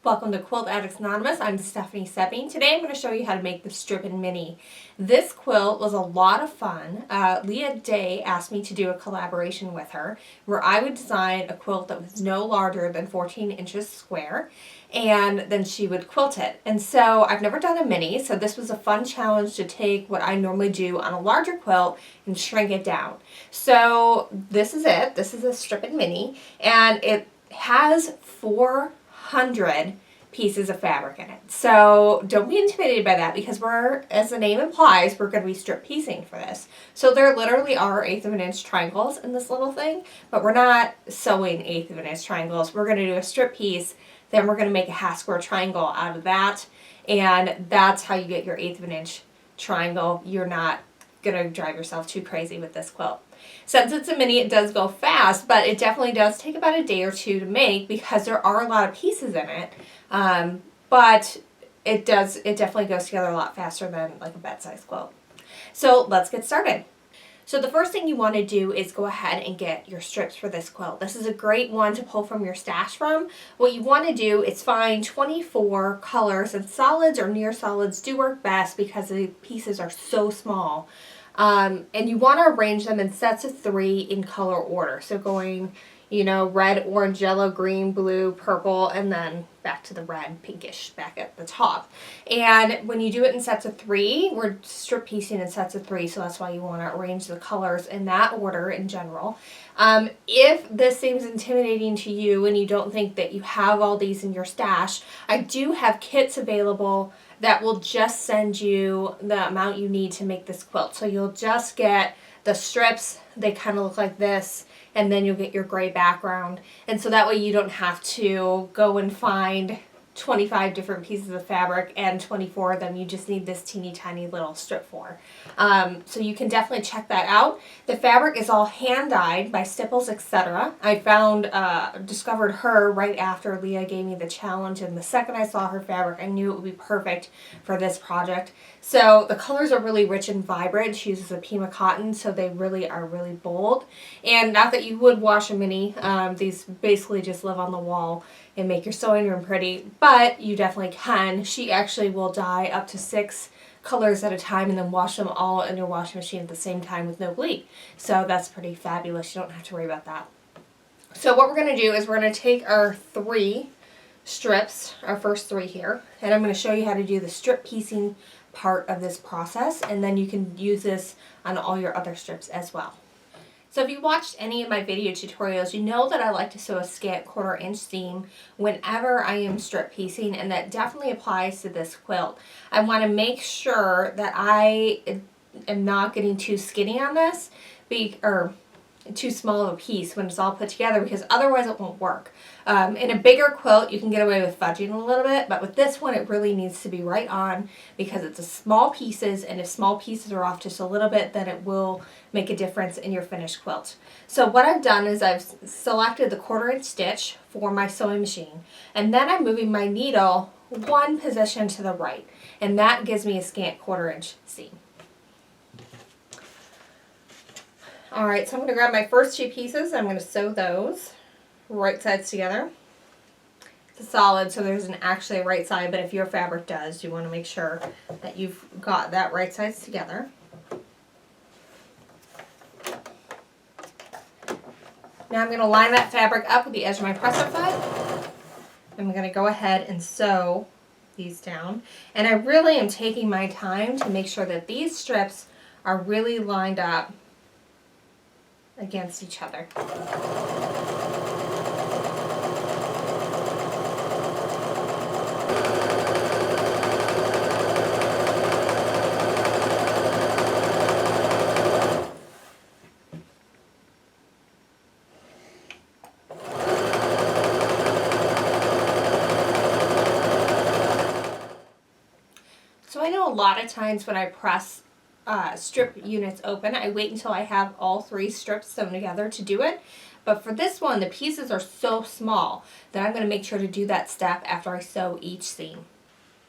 Welcome to Quilt Addicts Anonymous. I'm Stephanie Soebbing. Today I'm going to show you how to make the Strippin Mini. This quilt was a lot of fun. Leah Day asked me to do a collaboration with her where I would design a quilt that was no larger than 14 inches square, and then she would quilt it. And so I've never done a mini, so this was a fun challenge to take what I normally do on a larger quilt and shrink it down. So this is it. This is a Strippin Mini, and it has 400 pieces of fabric in it. So don't be intimidated by that, because as the name implies, we're going to be strip piecing for this. So there literally are 1/8 of an inch triangles in this little thing, but we're not sewing 1/8 of an inch triangles. We're going to do a strip piece, then we're going to make a half square triangle out of that, and that's how you get your 1/8 of an inch triangle. You're not going to drive yourself too crazy with this quilt. Since it's a mini, it does go fast, but it definitely does take about a day or two to make because there are a lot of pieces in it. But it definitely goes together a lot faster than like a bed-size quilt. So let's get started. So the first thing you want to do is go ahead and get your strips for this quilt. This is a great one to pull from your stash from. What you want to do is find 24 colors, and solids or near solids do work best because the pieces are so small. And you want to arrange them in sets of 3 in color order. So going, red, orange, yellow, green, blue, purple, and then back to the red, pinkish back at the top. And when you do it in sets of 3, we're strip piecing in sets of 3, so that's why you want to arrange the colors in that order in general. If this seems intimidating to you and you don't think that you have all these in your stash, I do have kits available that will just send you the amount you need to make this quilt. So you'll just get the strips, they kind of look like this, and then you'll get your gray background. And so that way you don't have to go and find 25 different pieces of fabric and 24 of them. You just need this teeny tiny little strip for. So you can definitely check that out. The fabric is all hand dyed by Stipples, etc. I discovered her right after Leah gave me the challenge, and the second I saw her fabric, I knew it would be perfect for this project. So the colors are really rich and vibrant. She uses a Pima cotton, so they really are really bold. And not that you would wash a mini, these basically just live on the wall and make your sewing room pretty, but you definitely can. She actually will dye up to 6 colors at a time and then wash them all in your washing machine at the same time with no bleed. So that's pretty fabulous. You don't have to worry about that. So what we're going to do is we're going to take our 3 strips, our first 3 here, and I'm going to show you how to do the strip piecing part of this process, and then you can use this on all your other strips as well. So if you watched any of my video tutorials, you know that I like to sew a scant 1/4 inch seam whenever I am strip piecing, and that definitely applies to this quilt. I want to make sure that I am not getting too skinny on this, or too small of a piece when it's all put together, because otherwise it won't work. In a bigger quilt you can get away with fudging a little bit, but with this one it really needs to be right on, because it's a small pieces, and if small pieces are off just a little bit, then it will make a difference in your finished quilt. So what I've done is I've selected the 1/4 inch stitch for my sewing machine, and then I'm moving my needle 1 position to the right, and that gives me a scant 1/4 inch seam. Alright, so I'm going to grab my first 2 pieces, and I'm going to sew those right sides together. It's a solid, so there isn't actually a right side, but if your fabric does, you want to make sure that you've got that right sides together. Now I'm going to line that fabric up with the edge of my press-up foot. I'm going to go ahead and sew these down, and I really am taking my time to make sure that these strips are really lined up against each other. So I know a lot of times when I press strip units open, I wait until I have all 3 strips sewn together to do it. But for this one, the pieces are so small that I'm going to make sure to do that step after I sew each seam.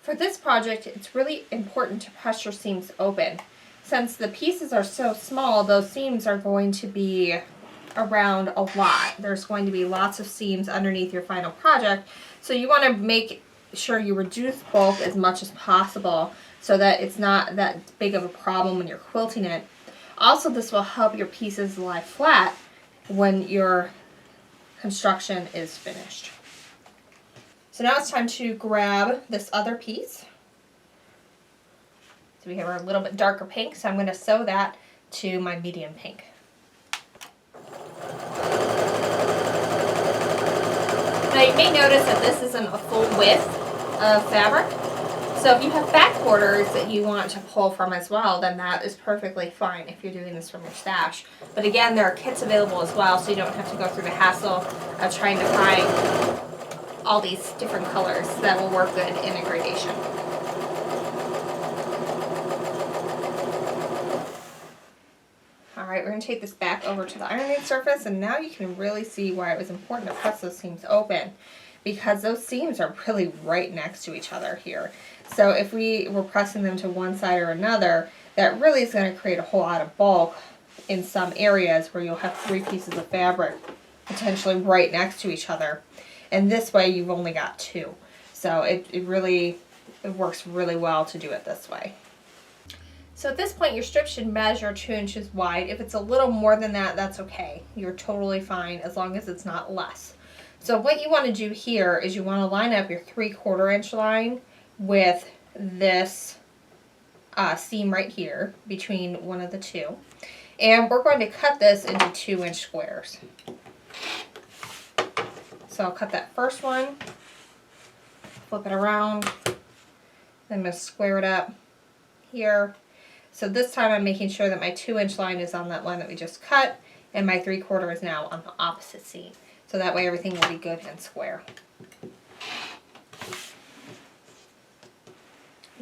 For this project, it's really important to press your seams open. Since the pieces are so small, those seams are going to be around a lot. There's going to be lots of seams underneath your final project. So you want to make sure you reduce bulk as much as possible so that it's not that big of a problem when you're quilting it. Also, this will help your pieces lie flat when your construction is finished. So now it's time to grab this other piece. So we have our little bit darker pink, so I'm going to sew that to my medium pink. Now you may notice that this isn't a full width of fabric. So if you have back borders that you want to pull from as well, then that is perfectly fine if you're doing this from your stash. But again, there are kits available as well, so you don't have to go through the hassle of trying to find all these different colors that will work good in a gradation. Alright, we're going to take this back over to the ironing surface, and now you can really see why it was important to press those seams open, because those seams are really right next to each other here. So if we were pressing them to one side or another, that really is going to create a whole lot of bulk in some areas where you'll have 3 pieces of fabric potentially right next to each other. And this way you've only got 2. So it works really well to do it this way. So at this point your strip should measure 2 inches wide. If it's a little more than that, that's okay. You're totally fine as long as it's not less. So what you want to do here is you want to line up your 3/4 inch line with this seam right here between one of the 2. And we're going to cut this into 2-inch squares. So I'll cut that first one, flip it around, then I'm going to square it up here. So this time I'm making sure that my 2-inch line is on that line that we just cut, and my 3/4 is now on the opposite seam. So that way everything will be good and square.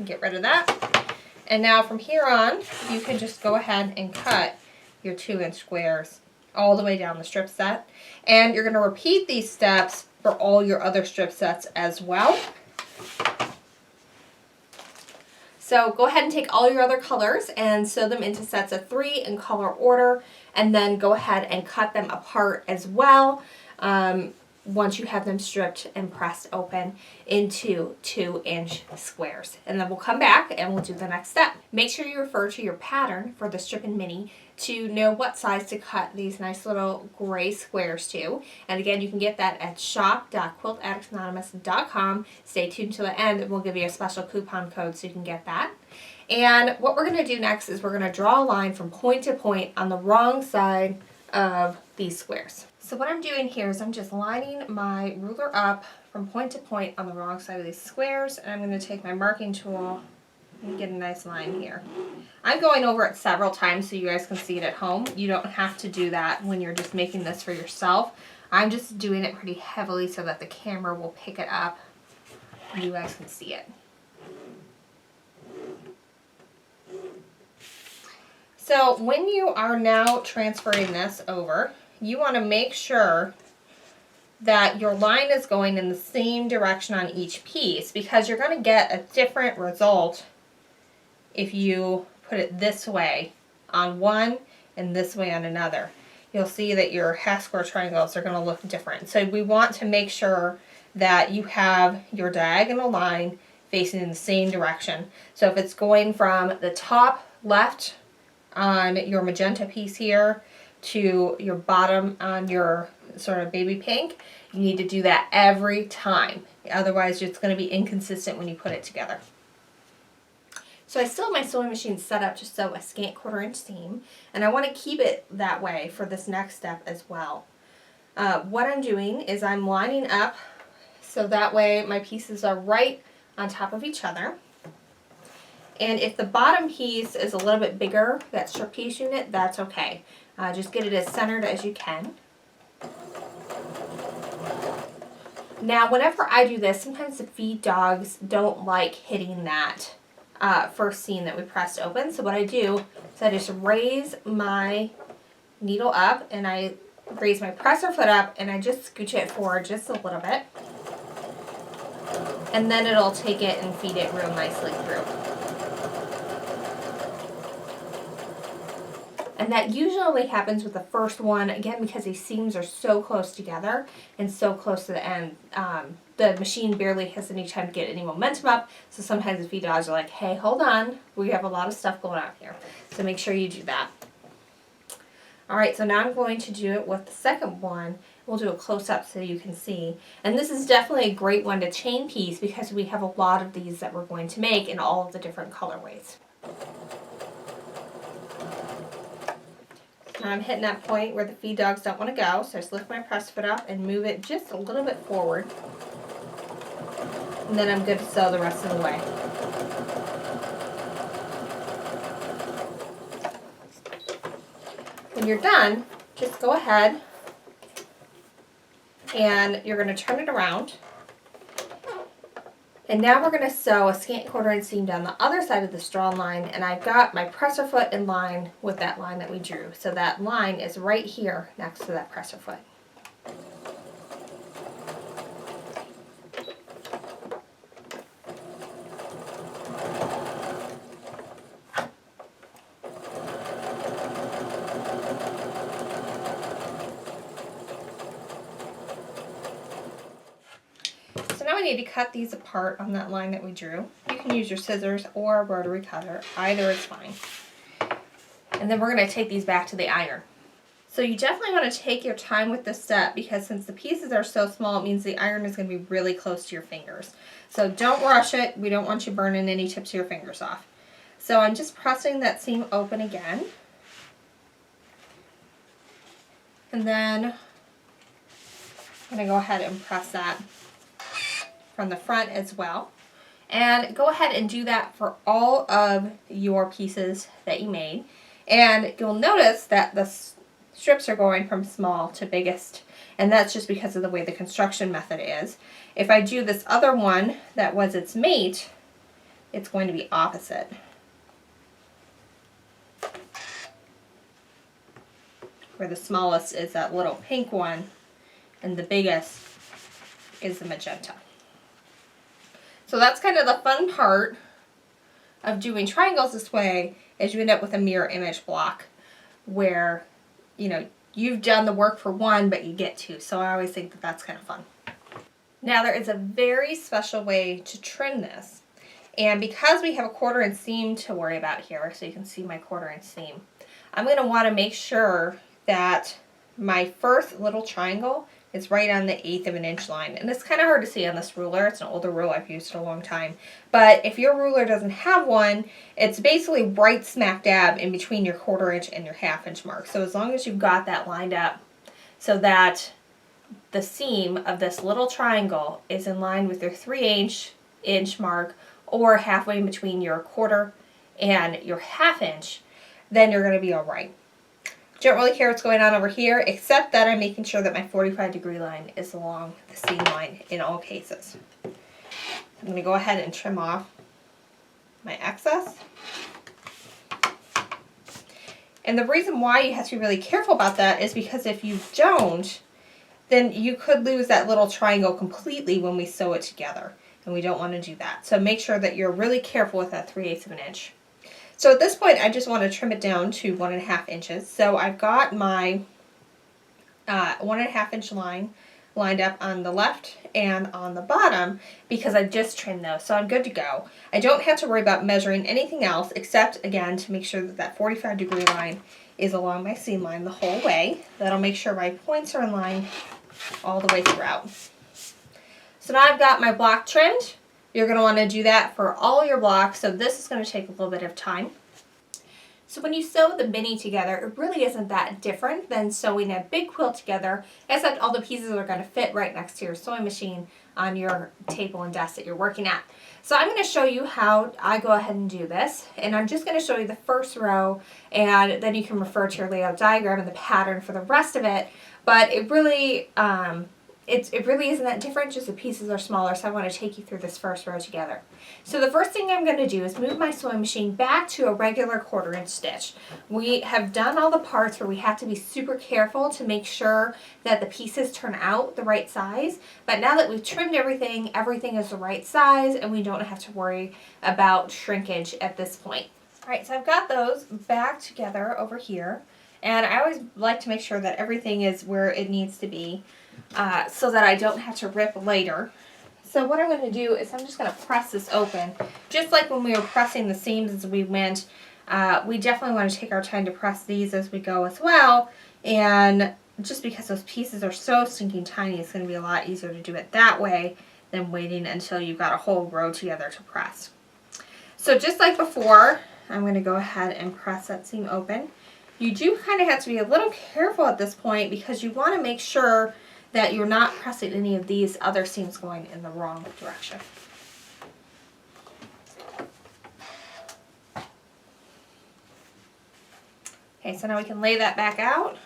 Get rid of that. And now from here on, you can just go ahead and cut your 2-inch squares all the way down the strip set. And you're going to repeat these steps for all your other strip sets as well. So go ahead and take all your other colors and sew them into sets of 3 in color order, and then go ahead and cut them apart as well once you have them stripped and pressed open into 2-inch squares. And then we'll come back and we'll do the next step. Make sure you refer to your pattern for the Strippin Mini to know what size to cut these nice little gray squares to. And again, you can get that at shop.quiltaddictsanonymous.com. Stay tuned to the end and we'll give you a special coupon code so you can get that. And what we're going to do next is we're going to draw a line from point to point on the wrong side of these squares. So what I'm doing here is I'm just lining my ruler up from point to point on the wrong side of these squares, and I'm going to take my marking tool and get a nice line here. I'm going over it several times so you guys can see it at home. You don't have to do that when you're just making this for yourself. I'm just doing it pretty heavily so that the camera will pick it up and you guys can see it. So when you are now transferring this over, you want to make sure that your line is going in the same direction on each piece, because you're going to get a different result if you put it this way on one and this way on another. You'll see that your half square triangles are going to look different. So we want to make sure that you have your diagonal line facing in the same direction. So if it's going from the top left on your magenta piece here to your bottom on your sort of baby pink, you need to do that every time. Otherwise it's going to be inconsistent when you put it together. So I still have my sewing machine set up to sew a scant 1/4 inch seam, and I want to keep it that way for this next step as well. What I'm doing is I'm lining up so that way my pieces are right on top of each other. And if the bottom piece is a little bit bigger, that strip piece unit, that's okay. Just get it as centered as you can. Now, whenever I do this, sometimes the feed dogs don't like hitting that first seam that we pressed open. So what I do is I just raise my needle up and I raise my presser foot up and I just scooch it forward just a little bit. And then it'll take it and feed it real nicely through. And that usually happens with the first one, again, because these seams are so close together and so close to the end. the machine barely has any time to get any momentum up. So sometimes the feed dogs are like, hey, hold on, we have a lot of stuff going on here. So make sure you do that. All right, so now I'm going to do it with the second one. We'll do a close-up so you can see. And this is definitely a great one to chain piece because we have a lot of these that we're going to make in all of the different colorways. Now I'm hitting that point where the feed dogs don't want to go, so I just lift my press foot up and move it just a little bit forward. And then I'm good to sew the rest of the way. When you're done, just go ahead and you're going to turn it around. And now we're going to sew a scant quarter inch seam down the other side of the straw line, and I've got my presser foot in line with that line that we drew. So that line is right here next to that presser foot. So now we need to cut these apart on that line that we drew. You can use your scissors or a rotary cutter, either is fine. And then we're going to take these back to the iron. So you definitely want to take your time with this step because since the pieces are so small, it means the iron is going to be really close to your fingers. So don't rush it. We don't want you burning any tips of your fingers off. So I'm just pressing that seam open again. And then I'm going to go ahead and press that from the front as well. And go ahead and do that for all of your pieces that you made. And you'll notice that the strips are going from small to biggest, and that's just because of the way the construction method is. If I do this other one that was its mate, it's going to be opposite. Where the smallest is that little pink one, and the biggest is the magenta. So that's kind of the fun part of doing triangles this way, is you end up with a mirror image block where, you know, you've done the work for one, but you get two. So I always think that that's kind of fun. Now there is a very special way to trim this. And because we have a 1/4 inch seam to worry about here, so you can see my 1/4 inch seam, I'm going to want to make sure that my first little triangle is right on the 1/8 of an inch line. And it's kind of hard to see on this ruler. It's an older ruler. I've used it a long time. But if your ruler doesn't have one, it's basically right smack dab in between your 1/4 inch and your 1/2 inch mark. So as long as you've got that lined up so that the seam of this little triangle is in line with your 3/8 inch mark or halfway in between your 1/4 and your 1/2 inch, then you're going to be all right. Don't really care what's going on over here, except that I'm making sure that my 45-degree line is along the seam line in all cases. I'm going to go ahead and trim off my excess. And the reason why you have to be really careful about that is because if you don't, then you could lose that little triangle completely when we sew it together. And we don't want to do that. So make sure that you're really careful with that 3/8 of an inch. So at this point, I just want to trim it down to 1.5 inches. So I've got my 1.5 inch line lined up on the left and on the bottom because I just trimmed those. So I'm good to go. I don't have to worry about measuring anything else except, again, to make sure that that 45-degree line is along my seam line the whole way. That'll make sure my points are in line all the way throughout. So now I've got my block trimmed. You're going to want to do that for all your blocks, so this is going to take a little bit of time. So when you sew the mini together, it really isn't that different than sewing a big quilt together, except all the pieces are going to fit right next to your sewing machine on your table and desk that you're working at. So I'm going to show you how I go ahead and do this, and I'm just going to show you the first row, and then you can refer to your layout diagram and the pattern for the rest of it, but it really it really isn't that different, just the pieces are smaller, so I want to take you through this first row together. So the first thing I'm going to do is move my sewing machine back to a regular 1/4 inch stitch. We have done all the parts where we have to be super careful to make sure that the pieces turn out the right size, but now that we've trimmed everything, everything is the right size and we don't have to worry about shrinkage at this point. Alright, so I've got those back together over here, and I always like to make sure that everything is where it needs to be. So that I don't have to rip later. So what I'm going to do is I'm just going to press this open. Just like when we were pressing the seams as we went, we definitely want to take our time to press these as we go as well. And just because those pieces are so stinking tiny, it's going to be a lot easier to do it that way than waiting until you've got a whole row together to press. So just like before, I'm going to go ahead and press that seam open. You do kind of have to be a little careful at this point because you want to make sure that you're not pressing any of these other seams going in the wrong direction. Okay, so now we can lay that back out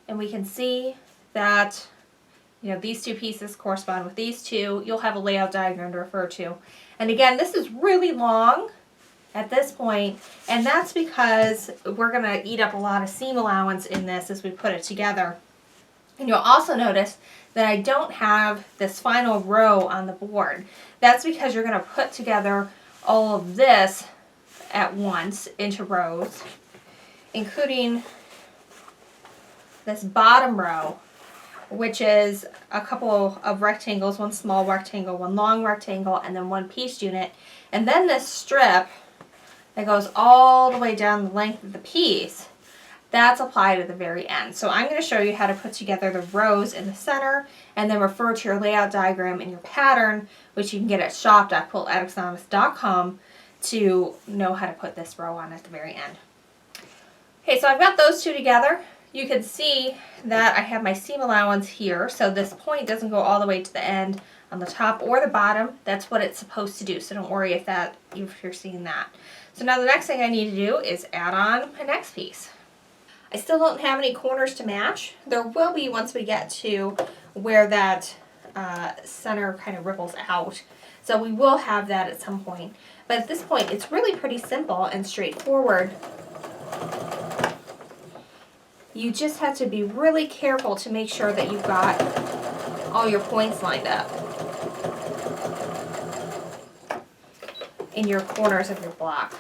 and we can see that, you know, these two pieces correspond with these two. You'll have a layout diagram to refer to. And again, this is really long at this point, and that's because we're going to eat up a lot of seam allowance in this as we put it together. And you'll also notice that I don't have this final row on the board. That's because you're going to put together all of this at once into rows, including this bottom row, which is a couple of rectangles, one small rectangle, one long rectangle, and then one piece unit. And then this strip that goes all the way down the length of the piece, that's applied at the very end. So I'm going to show you how to put together the rows in the center and then refer to your layout diagram in your pattern, which you can get at shop.quiltaddictsanonymous.com to know how to put this row on at the very end. Okay, so I've got those two together. You can see that I have my seam allowance here, so this point doesn't go all the way to the end on the top or the bottom. That's what it's supposed to do, so don't worry if you're seeing that. So now the next thing I need to do is add on my next piece. I still don't have any corners to match. There will be once we get to where that center kind of ripples out. So we will have that at some point. But at this point, it's really pretty simple and straightforward. You just have to be really careful to make sure that you've got all your points lined up in your corners of your block.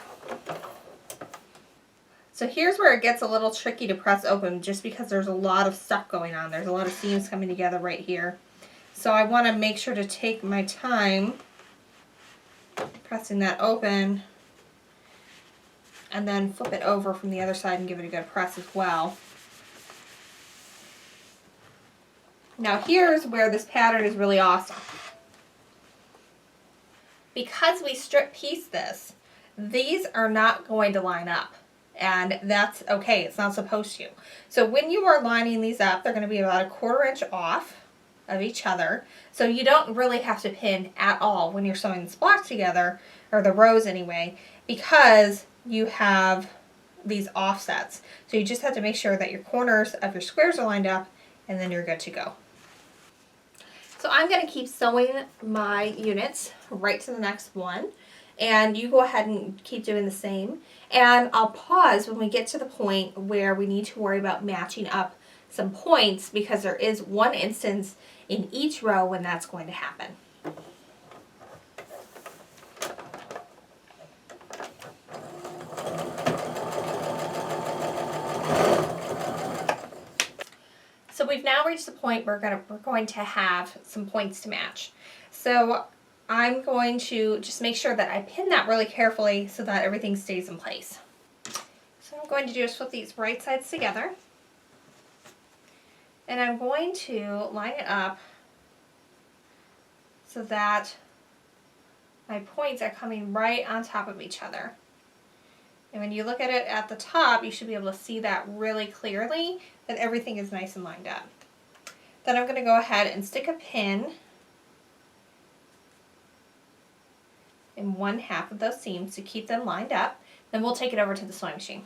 So here's where it gets a little tricky to press open just because there's a lot of stuff going on. There's a lot of seams coming together right here. So I want to make sure to take my time pressing that open and then flip it over from the other side and give it a good press as well. Now here's where this pattern is really awesome. Because we strip piece this, these are not going to line up. And that's okay, it's not supposed to. So when you are lining these up, they're going to be about 1/4 inch off of each other. So you don't really have to pin at all when you're sewing this block together, or the rows anyway, because you have these offsets. So you just have to make sure that your corners of your squares are lined up, and then you're good to go. So I'm going to keep sewing my units right to the next one. And you go ahead and keep doing the same. And I'll pause when we get to the point where we need to worry about matching up some points, because there is one instance in each row when that's going to happen. So we've now reached the point where we're going to have some points to match. So I'm going to just make sure that I pin that really carefully so that everything stays in place. So what I'm going to do is flip these right sides together. And I'm going to line it up so that my points are coming right on top of each other. And when you look at it at the top, you should be able to see that really clearly, that everything is nice and lined up. Then I'm going to go ahead and stick a pin in 1/2 of those seams to keep them lined up. Then we'll take it over to the sewing machine.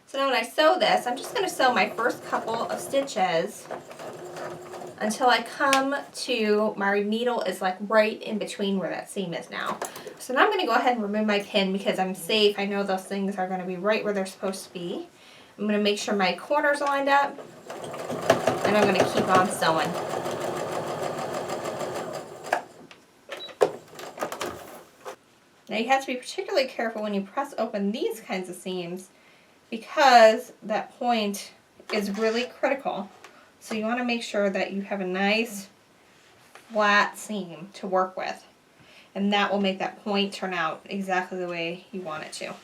So now when I sew this, I'm just going to sew my first couple of stitches until I come to my needle is like right in between where that seam is now. So now I'm going to go ahead and remove my pin because I'm safe. I know those things are going to be right where they're supposed to be. I'm going to make sure my corners are lined up, and I'm going to keep on sewing. Now you have to be particularly careful when you press open these kinds of seams because that point is really critical. So you want to make sure that you have a nice flat seam to work with. And that will make that point turn out exactly the way you want it to.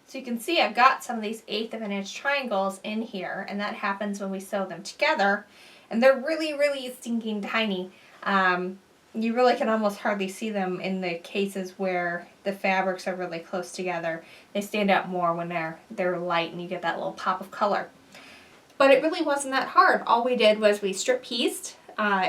So you can see I've got some of these 1/8 of an inch triangles in here, and that happens when we sew them together. And they're really, really stinking tiny. You really can almost hardly see them in the cases where the fabrics are really close together. They stand out more when they're light and you get that little pop of color. But it really wasn't that hard. All we did was we strip pieced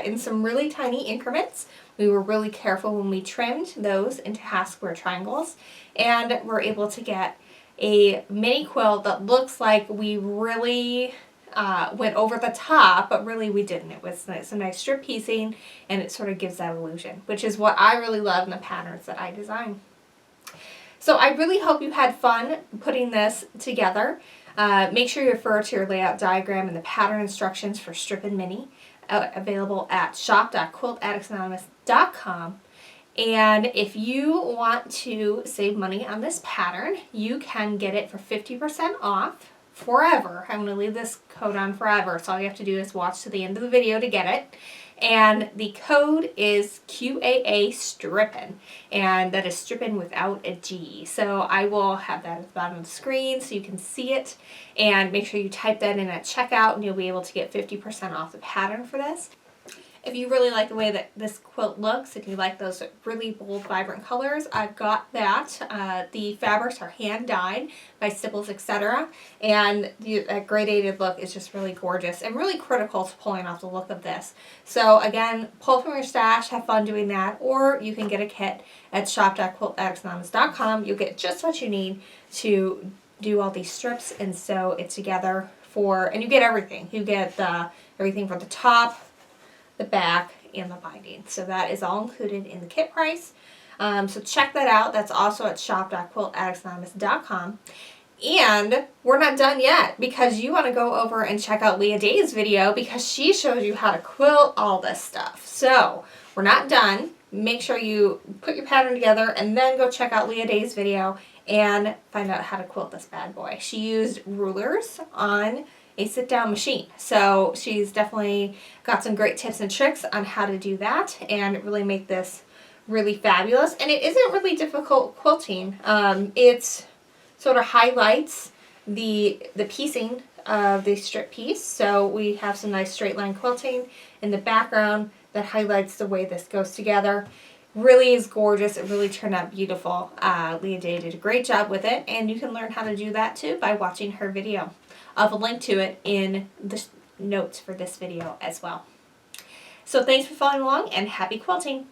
in some really tiny increments. We were really careful when we trimmed those into half square triangles, and we're able to get a mini quilt that looks like we really went over the top, but really we didn't. It was some nice strip piecing, and it sort of gives that illusion, which is what I really love in the patterns that I design. So I really hope you had fun putting this together. Make sure you refer to your layout diagram and the pattern instructions for Strippin Mini, available at shop.quiltaddictsanonymous.com. And if you want to save money on this pattern, you can get it for 50% off forever. I'm going to leave this code on forever, so all you have to do is watch to the end of the video to get it. And the code is QAA Strippin, and that is Strippin without a G. So I will have that at the bottom of the screen so you can see it, and make sure you type that in at checkout and you'll be able to get 50% off the pattern for this. If you really like the way that this quilt looks, if you like those really bold, vibrant colors, I've got that. The fabrics are hand dyed by Stipples, etc. And that gradated look is just really gorgeous and really critical to pulling off the look of this. So again, pull from your stash, have fun doing that, or you can get a kit at shop.quiltaddictsanonymous.com. You'll get just what you need to do all these strips and sew it together and you get everything. You get everything from the top, the back, and the binding. So that is all included in the kit price. So check that out. That's also at shop.quiltaddictsanonymous.com. And we're not done yet, because you want to go over and check out Leah Day's video, because she shows you how to quilt all this stuff. So we're not done. Make sure you put your pattern together and then go check out Leah Day's video and find out how to quilt this bad boy. She used rulers on a sit-down machine. So she's definitely got some great tips and tricks on how to do that and really make this really fabulous. And it isn't really difficult quilting. It sort of highlights the piecing of the strip piece. So we have some nice straight line quilting in the background that highlights the way this goes together. Really is gorgeous. It really turned out beautiful. Leah Day did a great job with it, and you can learn how to do that too by watching her video. I'll have a link to it in the notes for this video as well. So thanks for following along, and happy quilting!